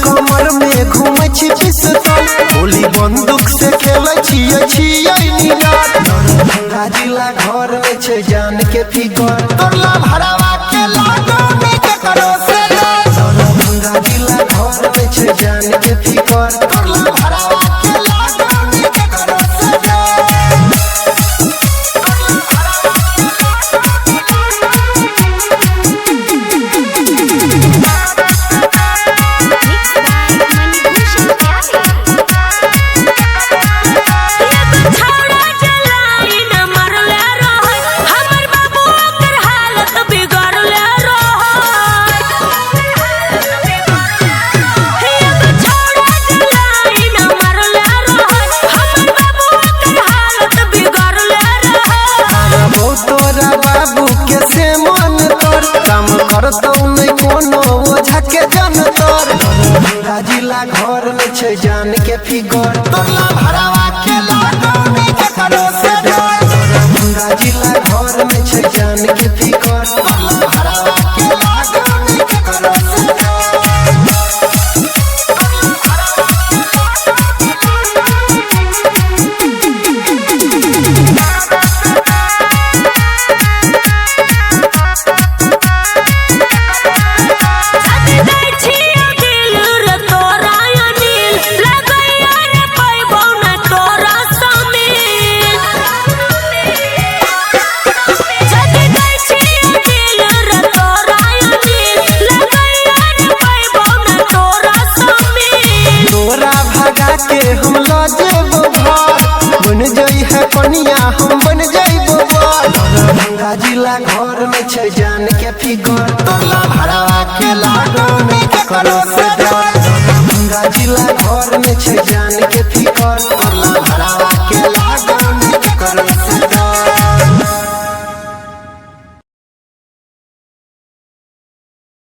कमर में घूमे छी पिस्तौल गोली बंदूक से खेले छियै निगार जिला घर में छे जान के फिकर तोरला भरावा के लागो में के करो से जिला घर में छे जान के फिकर तोरला भरावा के लागो में के करो से करतौ नहीं कोनो ओझा के जनतर जिला घर में छे जान के फिगर तोरला भरावा के लागो में के करो से जिला घर में छे जान के फिगर तोरला भरावा के लागो में के करो से के हम ला जेबो घर बन जाई है पनिया हम बन जाइबो बार जिला घर में छे जान के फिगर तोरला भरावा के लागो में के करो से जिला घर में छे